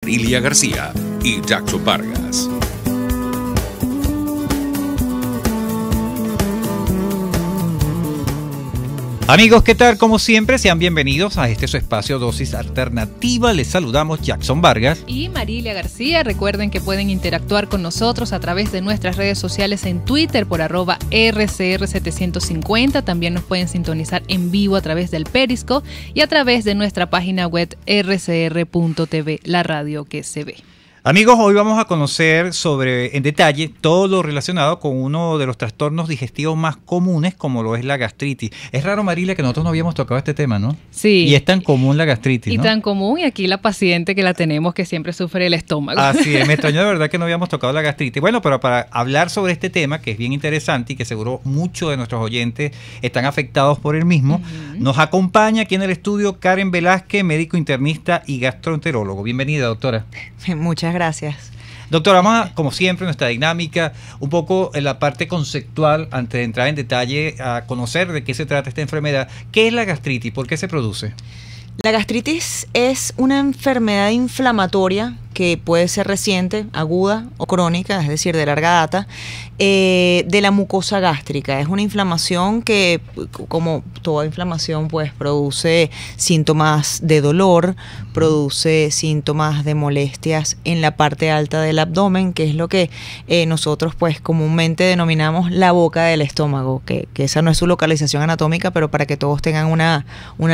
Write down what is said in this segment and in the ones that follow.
Marilia García y Jackson Vargas. Amigos, ¿qué tal? Como siempre, sean bienvenidos a su espacio Dosis Alternativa. Les saludamos Jackson Vargas y Marilia García. Recuerden que pueden interactuar con nosotros a través de nuestras redes sociales en Twitter por @RCR750. También nos pueden sintonizar en vivo a través del Periscope y a través de nuestra página web rcr.tv, la radio que se ve. Amigos, hoy vamos a conocer en detalle todo lo relacionado con uno de los trastornos digestivos más comunes, como lo es la gastritis. Es raro, Marilia, que nosotros no habíamos tocado este tema, ¿no? Sí. Y es tan común la gastritis, ¿no? Y tan común, y aquí la paciente que la tenemos que siempre sufre el estómago. Así es, me extrañó de verdad que no habíamos tocado la gastritis. Bueno, pero para hablar sobre este tema, que es bien interesante y que seguro muchos de nuestros oyentes están afectados por el mismo, nos acompaña aquí en el estudio Karen Velázquez, médico internista y gastroenterólogo. Bienvenida, doctora. Muchas gracias. Doctora, vamos a, como siempre, nuestra dinámica, un poco en la parte conceptual, antes de entrar en detalle, a conocer de qué se trata esta enfermedad. ¿Qué es la gastritis? ¿Por qué se produce? La gastritis es una enfermedad inflamatoria que puede ser reciente, aguda o crónica, es decir, de larga data, de la mucosa gástrica. Es una inflamación que, como toda inflamación, pues produce síntomas de dolor, produce síntomas de molestias en la parte alta del abdomen, que es lo que nosotros pues comúnmente denominamos la boca del estómago, que esa no es su localización anatómica, pero para que todos tengan una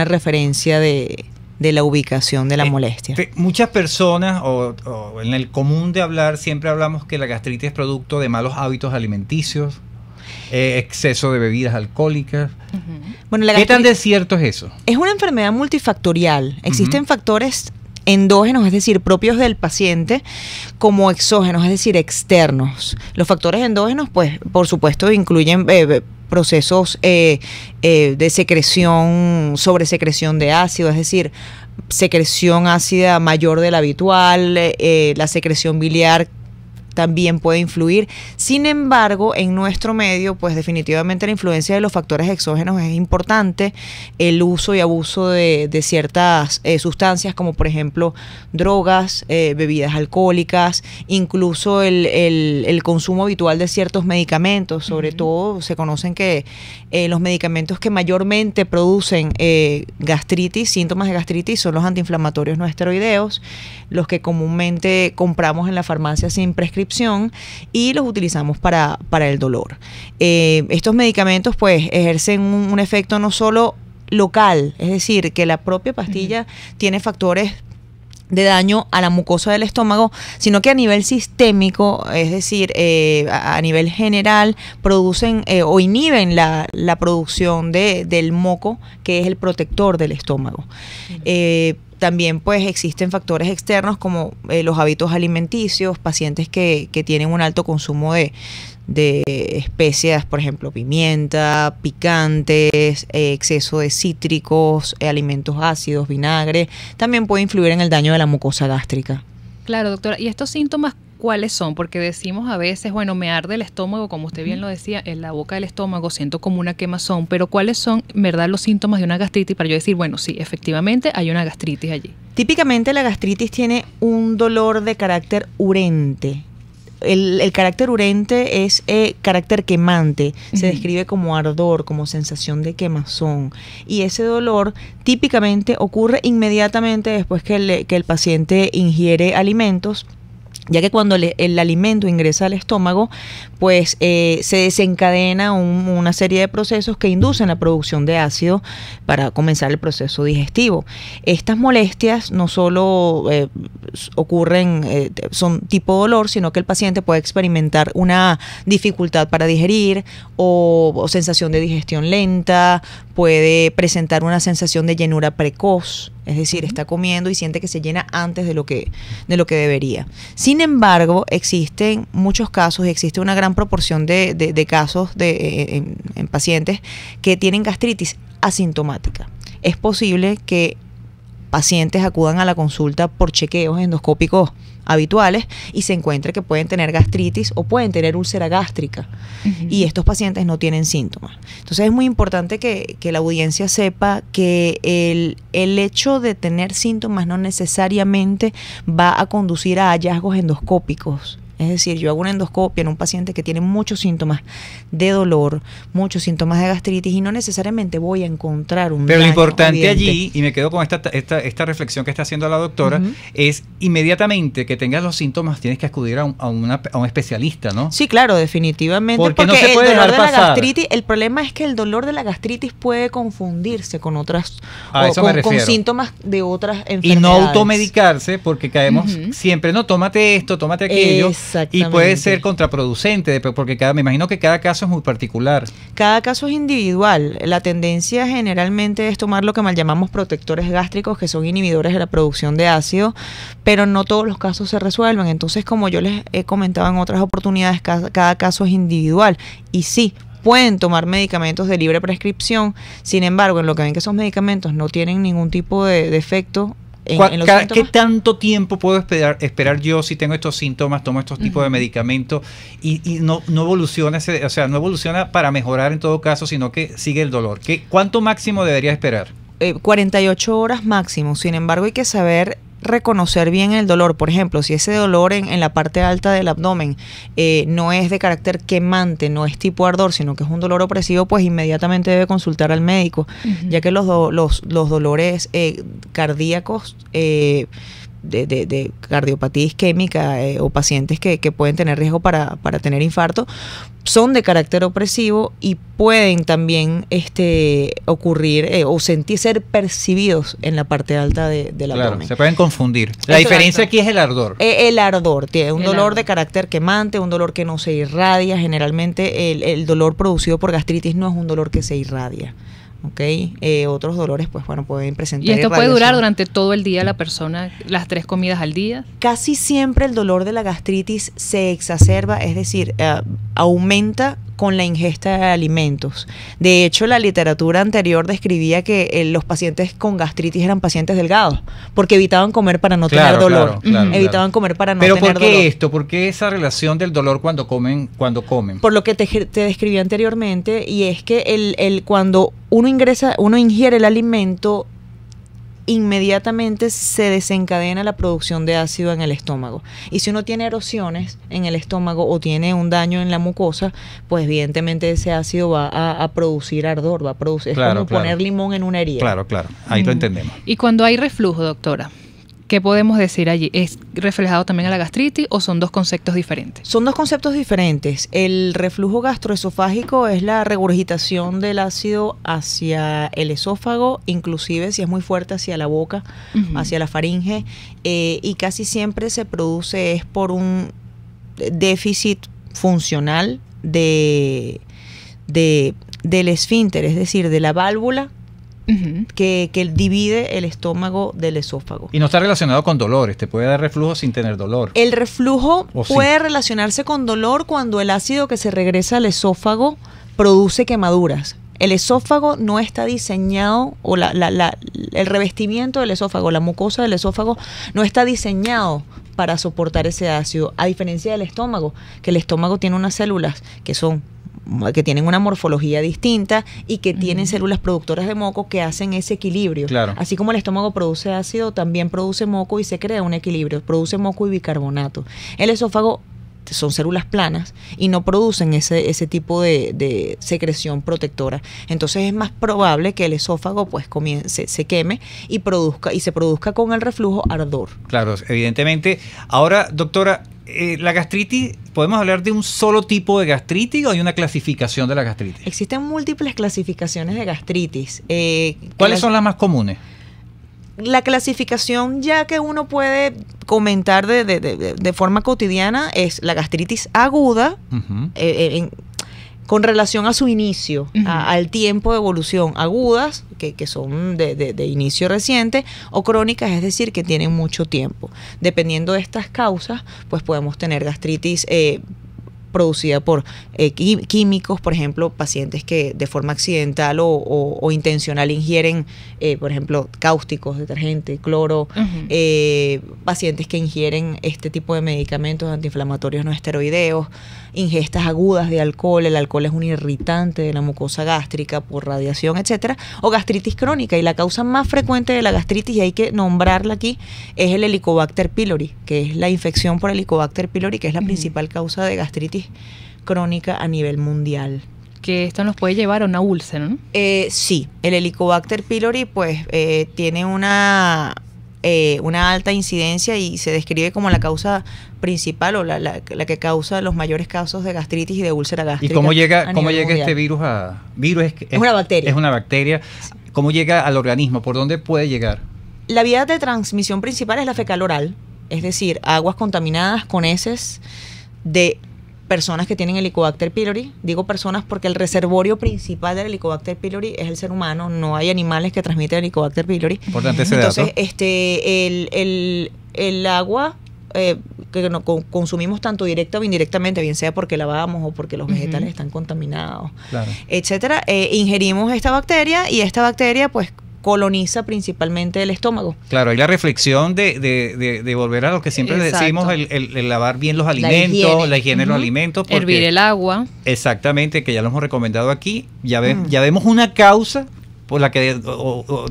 referencia de la ubicación de la molestia. Muchas personas, o en el común de hablar, siempre hablamos que la gastritis es producto de malos hábitos alimenticios, exceso de bebidas alcohólicas. Bueno, ¿qué tan de cierto es eso? Es una enfermedad multifactorial. Existen factores endógenos, es decir, propios del paciente, como exógenos, es decir, externos. Los factores endógenos, pues, por supuesto, incluyen procesos de secreción, sobresecreción de ácido, es decir, secreción ácida mayor de la habitual, la secreción biliar también puede influir. Sin embargo, en nuestro medio, pues definitivamente la influencia de los factores exógenos es importante. El uso y abuso de ciertas sustancias, como por ejemplo drogas, bebidas alcohólicas, incluso el consumo habitual de ciertos medicamentos. Sobre todo se conocen que los medicamentos que mayormente producen gastritis, síntomas de gastritis, son los antiinflamatorios no esteroideos, los que comúnmente compramos en la farmacia sin prescripción y los utilizamos para el dolor. Estos medicamentos pues ejercen un efecto no solo local, es decir, que la propia pastilla tiene factores de daño a la mucosa del estómago, sino que a nivel sistémico, es decir, a nivel general, producen o inhiben la producción del moco, que es el protector del estómago. También pues existen factores externos como los hábitos alimenticios, pacientes que tienen un alto consumo de especias, por ejemplo, pimienta, picantes, exceso de cítricos, alimentos ácidos, vinagre, también puede influir en el daño de la mucosa gástrica. Claro, doctora. ¿Y estos síntomas cuáles son? Porque decimos a veces, bueno, me arde el estómago, como usted bien lo decía, en la boca del estómago siento como una quemazón, pero ¿cuáles son, verdad, los síntomas de una gastritis para yo decir, bueno, sí, efectivamente hay una gastritis allí? Típicamente la gastritis tiene un dolor de carácter urente. El carácter urente es carácter quemante, se describe como ardor, como sensación de quemazón, y ese dolor típicamente ocurre inmediatamente después que el paciente ingiere alimentos, ya que cuando el alimento ingresa al estómago, pues se desencadena una serie de procesos que inducen la producción de ácido para comenzar el proceso digestivo. Estas molestias no solo ocurren, son tipo dolor, sino que el paciente puede experimentar una dificultad para digerir o sensación de digestión lenta, puede presentar una sensación de llenura precoz, es decir, está comiendo y siente que se llena antes de lo que debería. Sin embargo, existen muchos casos y existe una gran proporción de casos en pacientes que tienen gastritis asintomática. Es posible que pacientes acudan a la consulta por chequeos endoscópicos habituales y se encuentre que pueden tener gastritis o pueden tener úlcera gástrica y estos pacientes no tienen síntomas. Entonces es muy importante que la audiencia sepa que el hecho de tener síntomas no necesariamente va a conducir a hallazgos endoscópicos. Es decir, yo hago una endoscopia en un paciente que tiene muchos síntomas de dolor, muchos síntomas de gastritis y no necesariamente voy a encontrar un Pero lo daño importante evidente. allí, y me quedo con esta reflexión que está haciendo la doctora, es inmediatamente que tengas los síntomas tienes que acudir a un especialista, ¿no? Sí, claro, definitivamente. Porque no porque se puede el dolor dejar de la pasar. gastritis, el problema es que el dolor de la gastritis puede confundirse con otras, A eso me con refiero. síntomas de otras Y enfermedades. no automedicarse porque caemos siempre, no, tómate esto, tómate aquello. Exactamente. Y puede ser contraproducente porque me imagino que cada caso es muy particular. Cada caso es individual. La tendencia generalmente es tomar lo que mal llamamos protectores gástricos, que son inhibidores de la producción de ácido, pero no todos los casos se resuelven. Entonces, como yo les he comentado en otras oportunidades, cada caso es individual. Y sí, pueden tomar medicamentos de libre prescripción, sin embargo, en lo que ven que esos medicamentos no tienen ningún tipo de efecto en los ¿Qué síntomas. tanto tiempo puedo esperar yo si tengo estos síntomas, tomo estos tipos de medicamentos y no evoluciona, o sea, no evoluciona para mejorar en todo caso, sino que sigue el dolor? ¿Cuánto máximo debería esperar? 48 horas máximo. Sin embargo, hay que saber reconocer bien el dolor. Por ejemplo, si ese dolor en la parte alta del abdomen no es de carácter quemante, no es tipo ardor, sino que es un dolor opresivo, pues inmediatamente debe consultar al médico, ya que los dolores cardíacos de cardiopatía isquémica o pacientes que pueden tener riesgo para tener infarto son de carácter opresivo y pueden también ocurrir o ser percibidos en la parte alta del Claro, abdomen. se pueden confundir. La Exacto. diferencia aquí es el ardor. El ardor, tiene un El dolor ardor. de carácter quemante, un dolor que no se irradia. Generalmente el dolor producido por gastritis no es un dolor que se irradia. Otros dolores, pues bueno, pueden presentar Y esto puede durar irradiación. durante todo el día la persona, las 3 comidas al día. Casi siempre el dolor de la gastritis se exacerba, es decir, aumenta con la ingesta de alimentos. De hecho, la literatura anterior describía que los pacientes con gastritis eran pacientes delgados, porque evitaban comer para no tener dolor. Evitaban comer para no Pero tener ¿por qué dolor. esto? ¿Por qué esa relación del dolor cuando comen? Por lo que te describí anteriormente, y es que cuando uno ingiere el alimento, inmediatamente se desencadena la producción de ácido en el estómago. Y si uno tiene erosiones en el estómago o tiene un daño en la mucosa, pues evidentemente ese ácido va a producir ardor, va a producir, es como poner limón en una herida. Claro, ahí lo entendemos. Y cuando hay reflujo, doctora, ¿qué podemos decir allí? ¿Es reflejado también a la gastritis o son dos conceptos diferentes? Son dos conceptos diferentes. El reflujo gastroesofágico es la regurgitación del ácido hacia el esófago, inclusive si es muy fuerte hacia la boca, hacia la faringe, y casi siempre se produce por un déficit funcional del esfínter, es decir, de la válvula que divide el estómago del esófago. Y no está relacionado con dolores, te puede dar reflujo sin tener dolor. El reflujo ¿O sí? puede relacionarse con dolor cuando el ácido que se regresa al esófago produce quemaduras. El esófago no está diseñado, o el revestimiento del esófago, la mucosa del esófago, no está diseñado para soportar ese ácido, a diferencia del estómago, que el estómago tiene unas células que tienen una morfología distinta y que tienen células productoras de moco que hacen ese equilibrio. Claro. Así como el estómago produce ácido, también produce moco y se crea un equilibrio, produce moco y bicarbonato. El esófago son células planas y no producen ese tipo de secreción protectora. Entonces es más probable que el esófago pues se queme y se produzca con el reflujo ardor. Claro, evidentemente. Ahora, doctora, la gastritis, ¿podemos hablar de un solo tipo de gastritis o hay una clasificación de la gastritis? Existen múltiples clasificaciones de gastritis. ¿Cuáles son las más comunes? La clasificación ya que uno puede comentar de forma cotidiana es la gastritis aguda, con relación a su inicio, al tiempo de evolución, agudas, que son de inicio reciente, o crónicas, es decir, que tienen mucho tiempo. Dependiendo de estas causas, pues podemos tener gastritis producida por químicos, por ejemplo, pacientes que de forma accidental o intencional ingieren, por ejemplo, cáusticos, detergente, cloro, pacientes que ingieren este tipo de medicamentos antiinflamatorios no esteroideos, ingestas agudas de alcohol. El alcohol es un irritante de la mucosa gástrica por radiación, etcétera, o gastritis crónica. Y la causa más frecuente de la gastritis, y hay que nombrarla aquí, es el Helicobacter pylori, que es la infección por Helicobacter pylori, que es la principal causa de gastritis crónica a nivel mundial. Que esto nos puede llevar a una úlcera, ¿no? Sí, el Helicobacter pylori pues tiene una alta incidencia y se describe como la causa principal o la que causa los mayores casos de gastritis y de úlcera gástrica. ¿Y cómo llega mundial. este virus a...? Es una bacteria. Es una bacteria. ¿Cómo llega al organismo? ¿Por dónde puede llegar? La vía de transmisión principal es la fecal oral, es decir, aguas contaminadas con heces de personas que tienen Helicobacter pylori. Digo personas porque el reservorio principal del Helicobacter pylori es el ser humano. No hay animales que transmiten Helicobacter pylori. Importante ese Entonces, dato. el agua que consumimos tanto directa o indirectamente, bien sea porque lavamos o porque los vegetales están contaminados, Claro. etcétera, ingerimos esta bacteria y esta bacteria pues coloniza principalmente el estómago. Claro, hay la reflexión de volver a lo que siempre decimos, el lavar bien los alimentos, la higiene de los alimentos. Porque, hervir el agua. Exactamente, que ya lo hemos recomendado aquí. Ya vemos una causa por la que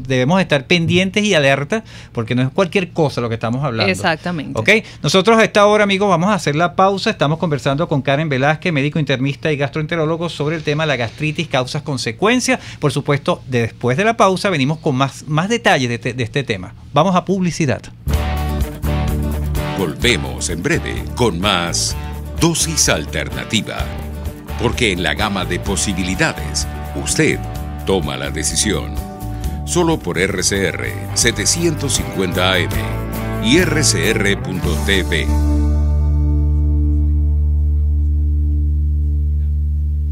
debemos estar pendientes y alertas, porque no es cualquier cosa lo que estamos hablando. Exactamente. ¿Ok? Nosotros a esta hora, amigos, vamos a hacer la pausa. Estamos conversando con Karen Velázquez, médico internista y gastroenterólogo, sobre el tema de la gastritis, causas, consecuencias. Por supuesto, después de la pausa venimos con más detalles de este tema. Vamos a publicidad. Volvemos en breve con más Dosis Alternativa. Porque en la gama de posibilidades, usted toma la decisión. Solo por RCR 750 AM y rcr.tv.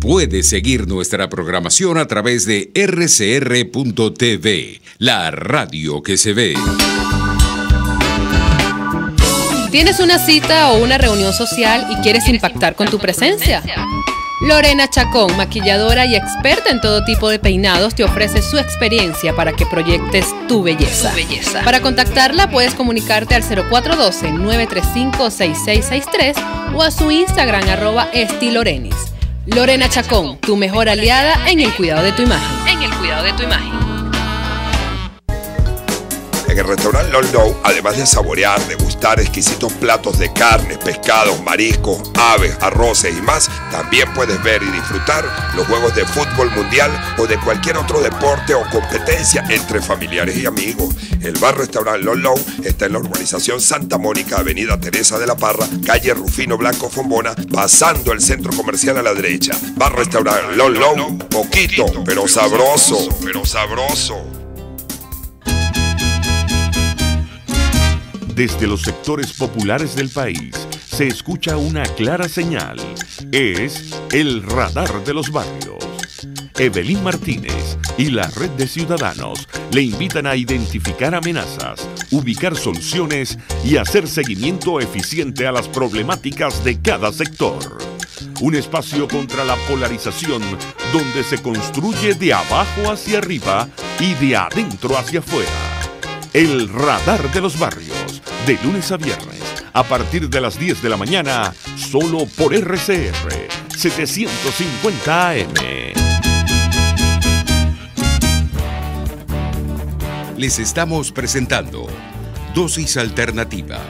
Puede seguir nuestra programación a través de rcr.tv, la radio que se ve. ¿Tienes una cita o una reunión social y quieres impactar con tu presencia? Lorena Chacón, maquilladora y experta en todo tipo de peinados, te ofrece su experiencia para que proyectes tu belleza. Para contactarla puedes comunicarte al 0412-935-6663 o a su Instagram @estilorenis. Lorena Chacón, tu mejor aliada en el cuidado de tu imagen. En el restaurante Lolo, además de saborear, degustar exquisitos platos de carnes, pescados, mariscos, aves, arroces y más, también puedes ver y disfrutar los juegos de fútbol mundial o de cualquier otro deporte o competencia entre familiares y amigos. El bar restaurante Lolo está en la urbanización Santa Mónica, avenida Teresa de la Parra, calle Rufino Blanco Fombona, pasando el centro comercial a la derecha. Bar restaurante Lolo, poquito, pero sabroso. Desde los sectores populares del país se escucha una clara señal. Es el radar de los barrios. Evelyn Martínez y la red de ciudadanos le invitan a identificar amenazas, ubicar soluciones y hacer seguimiento eficiente a las problemáticas de cada sector. Un espacio contra la polarización donde se construye de abajo hacia arriba y de adentro hacia afuera. El radar de los barrios, de lunes a viernes, a partir de las 10 de la mañana, solo por RCR 750 AM. Les estamos presentando Dosis Alternativa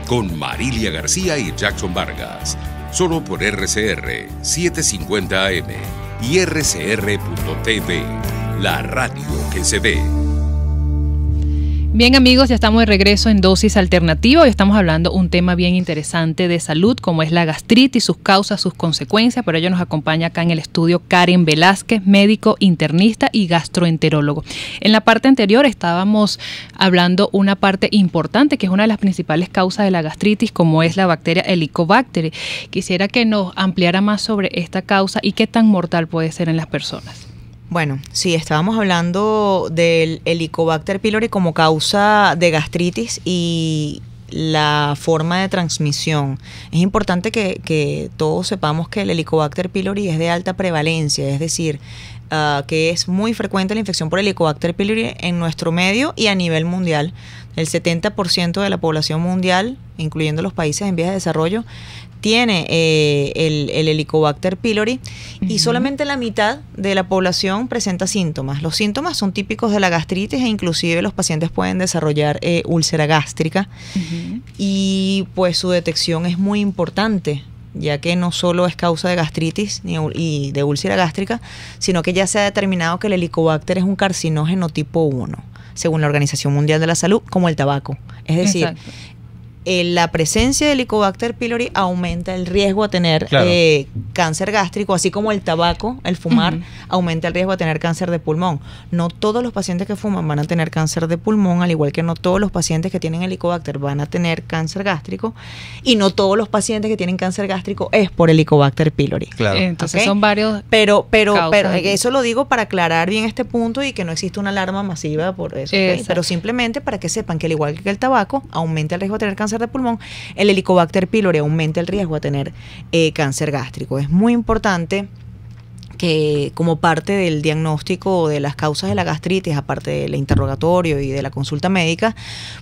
con Marilia García y Jackson Vargas, solo por RCR 750 AM y rcr.tv, la radio que se ve. Bien, amigos, ya estamos de regreso en Dosis Alternativa. Hoy estamos hablando un tema bien interesante de salud, como es la gastritis, sus causas, sus consecuencias. Por ello nos acompaña acá en el estudio Karen Velázquez, médico internista y gastroenterólogo. En la parte anterior estábamos hablando una parte importante, que es una de las principales causas de la gastritis, como es la bacteria Helicobacter. Quisiera que nos ampliara más sobre esta causa y qué tan mortal puede ser en las personas. Bueno, sí, estábamos hablando del Helicobacter pylori como causa de gastritis y la forma de transmisión. Es importante que todos sepamos que el Helicobacter pylori es de alta prevalencia, es decir, que es muy frecuente la infección por Helicobacter pylori en nuestro medio y a nivel mundial. El 70% de la población mundial, incluyendo los países en vías de desarrollo, tiene el Helicobacter pylori, y solamente la mitad de la población presenta síntomas. Los síntomas son típicos de la gastritis e inclusive los pacientes pueden desarrollar úlcera gástrica, y pues su detección es muy importante, ya que no solo es causa de gastritis y de úlcera gástrica, sino que ya se ha determinado que el Helicobacter es un carcinógeno tipo 1, según la Organización Mundial de la Salud, como el tabaco. Es decir, la presencia de Helicobacter pylori aumenta el riesgo a tener cáncer gástrico, así como el tabaco, el fumar, aumenta el riesgo a tener cáncer de pulmón. No todos los pacientes que fuman van a tener cáncer de pulmón, al igual que no todos los pacientes que tienen Helicobacter van a tener cáncer gástrico, y no todos los pacientes que tienen cáncer gástrico es por Helicobacter pylori. Claro. Entonces son varios. Pero eso lo digo para aclarar bien este punto y que no existe una alarma masiva por eso. Pero simplemente para que sepan que al igual que el tabaco aumenta el riesgo de tener cáncer de pulmón, el Helicobacter pylori aumenta el riesgo de tener cáncer gástrico. Es muy importante que, como parte del diagnóstico de las causas de la gastritis, aparte del interrogatorio y de la consulta médica,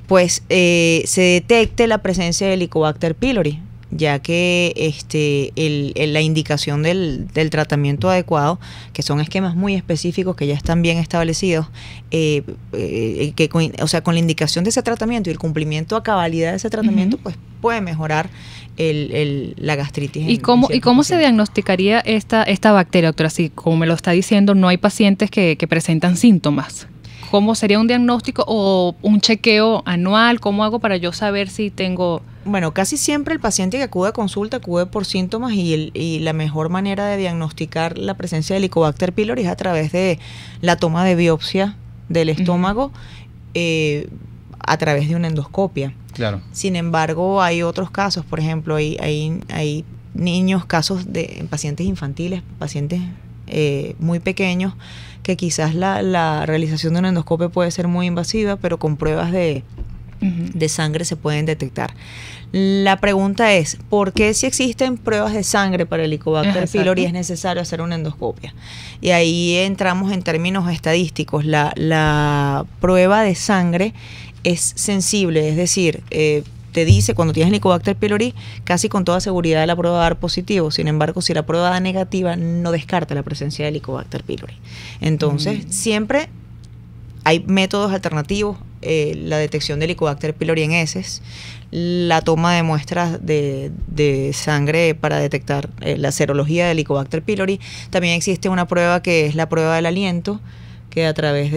pues se detecte la presencia de Helicobacter pylori, ya que la indicación del tratamiento adecuado, que son esquemas muy específicos que ya están bien establecidos, con la indicación de ese tratamiento y el cumplimiento a cabalidad de ese tratamiento, pues puede mejorar la gastritis. ¿Y cómo se diagnosticaría esta bacteria, doctora? Así como me lo está diciendo, no hay pacientes que presentan síntomas. ¿Cómo sería un diagnóstico o un chequeo anual? ¿Cómo hago para yo saber si tengo...? Bueno, casi siempre el paciente que acude a consulta acude por síntomas, y la mejor manera de diagnosticar la presencia de Helicobacter pylori es a través de la toma de biopsia del estómago a través de una endoscopia. Claro. Sin embargo, hay otros casos, por ejemplo, hay niños, casos de pacientes infantiles, pacientes muy pequeños, que quizás la realización de una endoscopia puede ser muy invasiva, pero con pruebas de sangre se pueden detectar. La pregunta es, ¿por qué si existen pruebas de sangre para el Helicobacter pylori es necesario hacer una endoscopia? Y ahí entramos en términos estadísticos. La prueba de sangre es sensible, es decir, te dice cuando tienes Helicobacter pylori, casi con toda seguridad la prueba va a dar positivo. Sin embargo, si la prueba da negativa, no descarta la presencia de Helicobacter pylori. Entonces, siempre hay métodos alternativos, la detección de Helicobacter pylori en heces, la toma de muestras de sangre para detectar la serología de Helicobacter pylori. También existe una prueba que es la prueba del aliento, que a través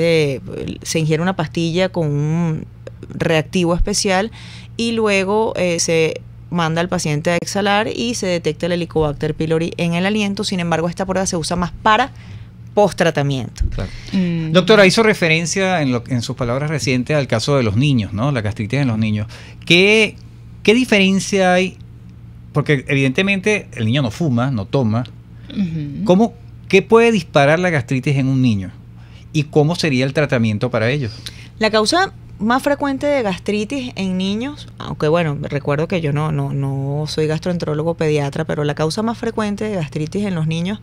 se ingiere una pastilla con un reactivo especial y luego se manda al paciente a exhalar y se detecta el Helicobacter pylori en el aliento. Sin embargo, esta prueba se usa más para post-tratamiento. Claro. Doctora, hizo referencia en sus palabras recientes al caso de los niños, ¿no? La gastritis en los niños. ¿Qué diferencia hay? Porque evidentemente el niño no fuma, no toma. ¿Qué puede disparar la gastritis en un niño? ¿Y cómo sería el tratamiento para ellos? La causa más frecuente de gastritis en niños, aunque bueno, recuerdo que yo no soy gastroenterólogo pediatra, pero la causa más frecuente de gastritis en los niños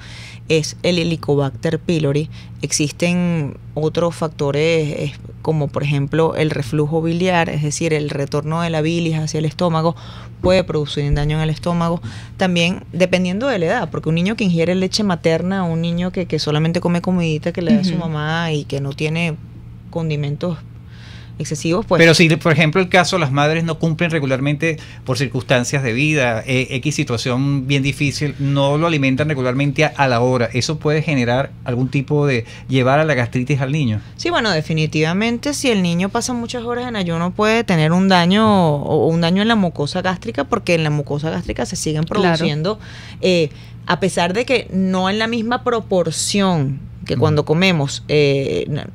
es el Helicobacter pylori. Existen otros factores como por ejemplo el reflujo biliar, es decir, el retorno de la bilis hacia el estómago puede producir un daño en el estómago. También dependiendo de la edad, porque un niño que ingiere leche materna, un niño que solamente come comidita que le da su mamá y que no tiene condimentos excesivos, pues. Pero si, por ejemplo, el caso, las madres no cumplen regularmente por circunstancias de vida, X situación bien difícil, no lo alimentan regularmente a la hora, ¿eso puede generar algún tipo de llevar a la gastritis al niño? Sí, bueno, definitivamente si el niño pasa muchas horas en ayuno puede tener un daño en la mucosa gástrica, porque en la mucosa gástrica se siguen produciendo, a pesar de que no en la misma proporción que cuando comemos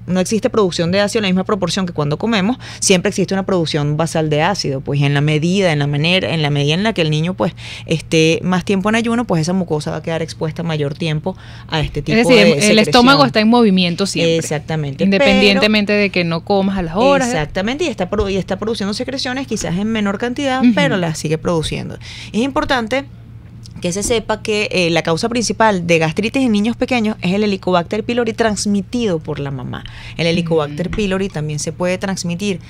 no existe producción de ácido en la misma proporción que cuando comemos, siempre existe una producción basal de ácido, pues en la medida en la que el niño pues esté más tiempo en ayuno, pues esa mucosa va a quedar expuesta mayor tiempo a este tipo de secreción. El estómago está en movimiento siempre. Exactamente. Independientemente de que no comas a las horas. Exactamente, y está produciendo secreciones quizás en menor cantidad, pero las sigue produciendo. Es importante que se sepa que la causa principal de gastritis en niños pequeños es el Helicobacter pylori transmitido por la mamá. El Helicobacter pylori también se puede transmitir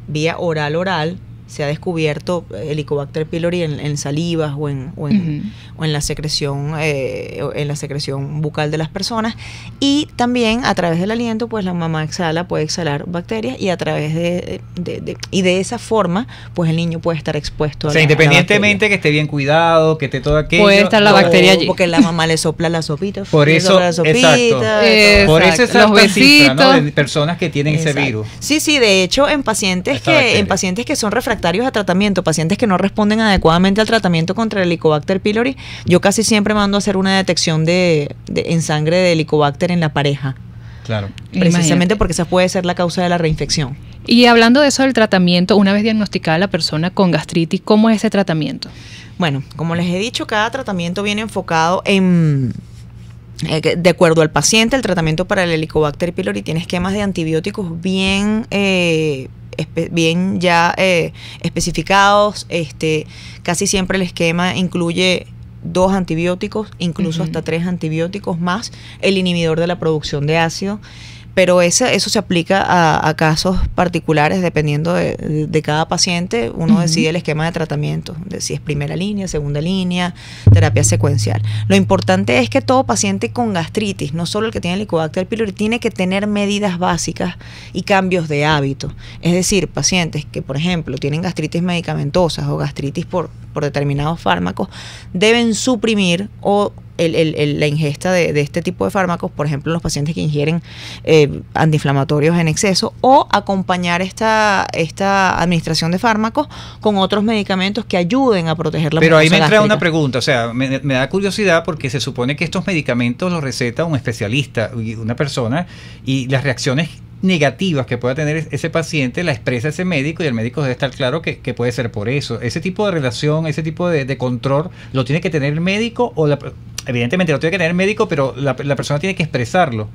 vía oral. Se ha descubierto Helicobacter pylori en salivas o en la secreción bucal de las personas, y también a través del aliento pues la mamá puede exhalar bacterias, y a través de esa forma pues el niño puede estar expuesto a independientemente que esté bien cuidado, que esté todo aquello, puede estar la bacteria allí, porque la mamá le sopla la sopita, por eso esa cifra, ¿no?, de personas que tienen ese virus. Sí, de hecho en pacientes que son refractarios a tratamiento, pacientes que no responden adecuadamente al tratamiento contra el Helicobacter pylori, yo casi siempre mando a hacer una detección en sangre de Helicobacter en la pareja. Claro. Precisamente porque esa puede ser la causa de la reinfección. Y hablando de eso del tratamiento, una vez diagnosticada la persona con gastritis, ¿cómo es ese tratamiento? Bueno, como les he dicho, cada tratamiento viene enfocado de acuerdo al paciente. El tratamiento para el Helicobacter pylori tiene esquemas de antibióticos bien especificados. Casi siempre el esquema incluye 2 antibióticos, incluso hasta 3 antibióticos más el inhibidor de la producción de ácido. Pero eso se aplica a casos particulares dependiendo de cada paciente. Uno decide el esquema de tratamiento, de si es primera línea, segunda línea, terapia secuencial. Lo importante es que todo paciente con gastritis, no solo el que tiene Helicobacter pylori, tiene que tener medidas básicas y cambios de hábito. Es decir, pacientes que, por ejemplo, tienen gastritis medicamentosas o gastritis por determinados fármacos, deben suprimir la ingesta de este tipo de fármacos, por ejemplo, los pacientes que ingieren antiinflamatorios en exceso, o acompañar esta administración de fármacos con otros medicamentos que ayuden a proteger la mucosa gástrica. Pero ahí me entra una pregunta, o sea, me da curiosidad porque se supone que estos medicamentos los receta un especialista, una persona, y las reacciones negativas que pueda tener ese paciente la expresa ese médico, y el médico debe estar claro que puede ser por eso. Ese tipo de relación, ese tipo de control, ¿lo tiene que tener el médico? Evidentemente lo tiene que tener el médico, pero la persona tiene que expresarlo.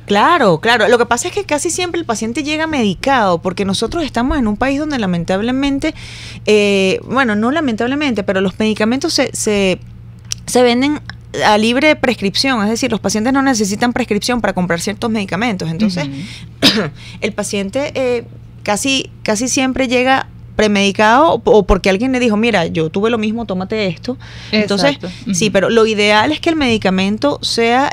Claro. Lo que pasa es que casi siempre el paciente llega medicado, porque nosotros estamos en un país donde lamentablemente, no lamentablemente, pero los medicamentos se venden a libre prescripción, es decir, los pacientes no necesitan prescripción para comprar ciertos medicamentos. Entonces, el paciente casi siempre llega premedicado, o porque alguien le dijo, mira, yo tuve lo mismo, tómate esto. Entonces, sí, pero lo ideal es que el medicamento sea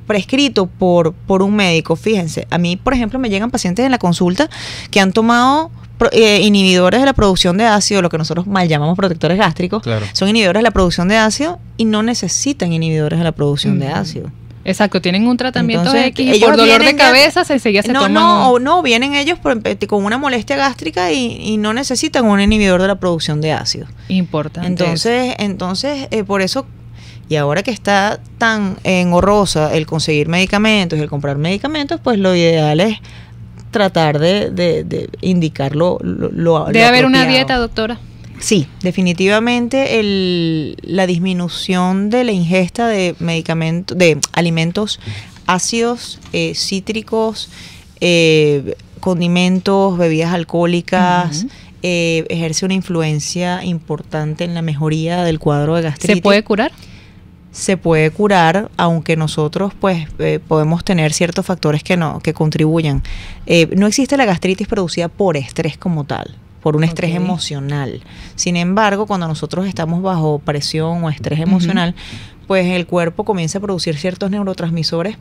prescrito por un médico. Fíjense, a mí, por ejemplo, me llegan pacientes en la consulta que han tomado inhibidores de la producción de ácido, lo que nosotros mal llamamos protectores gástricos. Claro. Son inhibidores de la producción de ácido y no necesitan inhibidores de la producción de ácido. Exacto, tienen un tratamiento X, por dolor de cabeza enseguida se toman. No, vienen ellos con una molestia gástrica y no necesitan un inhibidor de la producción de ácido. Importante. Entonces, por eso, y ahora que está tan engorrosa el conseguir medicamentos y el comprar medicamentos, pues lo ideal es tratar de indicarlo. ¿Debe haber una dieta, doctora? Sí, definitivamente la disminución de la ingesta de medicamentos, de alimentos ácidos, cítricos, condimentos, bebidas alcohólicas, ejerce una influencia importante en la mejoría del cuadro de gastritis. ¿Se puede curar? Se puede curar, aunque nosotros pues podemos tener ciertos factores que contribuyan. No existe la gastritis producida por estrés como tal, por un estrés emocional. Sin embargo, cuando nosotros estamos bajo presión o estrés emocional, pues el cuerpo comienza a producir ciertos neurotransmisores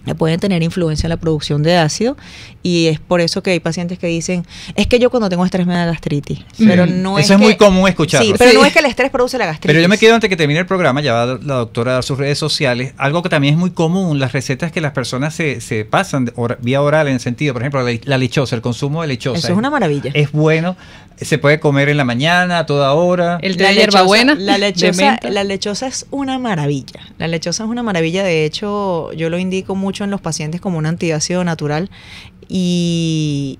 que pueden tener influencia en la producción de ácido, y es por eso que hay pacientes que dicen, es que yo cuando tengo estrés me da gastritis, pero no es eso es muy común escucharlo. Sí, pero no es que el estrés produce la gastritis. Pero yo me quedo, antes que termine el programa, ya va la doctora a dar sus redes sociales, algo que también es muy común, las recetas que las personas se pasan vía oral, en el sentido, por ejemplo, la lechosa, el consumo de lechosa. Eso es una maravilla. Es bueno, Se puede comer en la mañana, a toda hora. El té de hierbabuena. La de lechosa, menta. la lechosa es una maravilla. La lechosa es una maravilla. De hecho, yo lo indico mucho en los pacientes como un antiácido natural y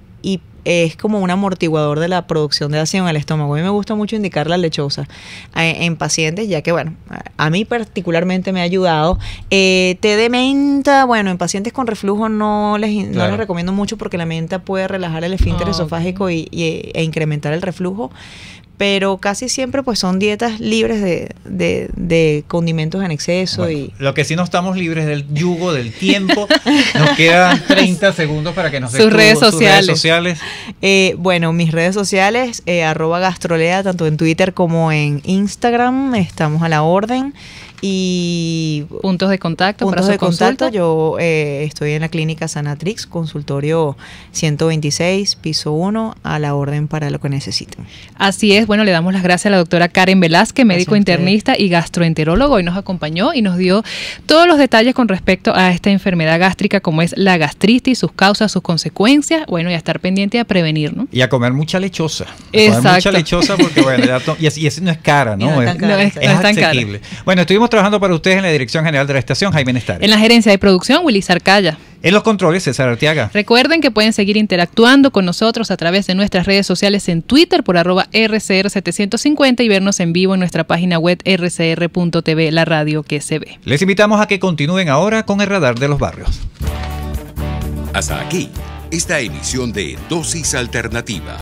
es como un amortiguador de la producción de ácido en el estómago. A mí me gusta mucho indicar la lechosa en pacientes, ya que, bueno, a mí particularmente me ha ayudado. Té de menta, bueno, en pacientes con reflujo no les recomiendo mucho porque la menta puede relajar el esfínter esofágico e incrementar el reflujo. Pero casi siempre pues son dietas libres de condimentos en exceso. Bueno, lo que sí no estamos libres del yugo, del tiempo. Nos quedan 30 segundos para que nos sus redes sociales. Bueno, mis redes sociales, @gastrolea, tanto en Twitter como en Instagram, estamos a la orden. Y puntos de contacto puntos para de su contacto. consulta. Yo estoy en la clínica Sanatrix, consultorio 126, piso 1, a la orden para lo que necesiten. Así es, bueno, le damos las gracias a la doctora Karen Velázquez, médico Gracias a ustedes. internista y gastroenterólogo. Hoy nos acompañó y nos dio todos los detalles con respecto a esta enfermedad gástrica, como es la gastritis, sus causas, sus consecuencias, bueno, y a estar pendiente y a prevenir, ¿no? Y a comer mucha lechosa. Exacto. Comer mucha lechosa porque, bueno, y así no es cara, ¿no? No es tan cara, no es tan cara. asequible. Bueno, estuvimos trabajando para ustedes en la Dirección General de la Estación, Jaime Nestares. En la gerencia de producción, Willy Sarcaya. En los controles, César Arteaga. Recuerden que pueden seguir interactuando con nosotros a través de nuestras redes sociales en Twitter por @RCR750 y vernos en vivo en nuestra página web rcr.tv, la radio que se ve. Les invitamos a que continúen ahora con el Radar de los Barrios. Hasta aquí, esta emisión de Dosis Alternativa.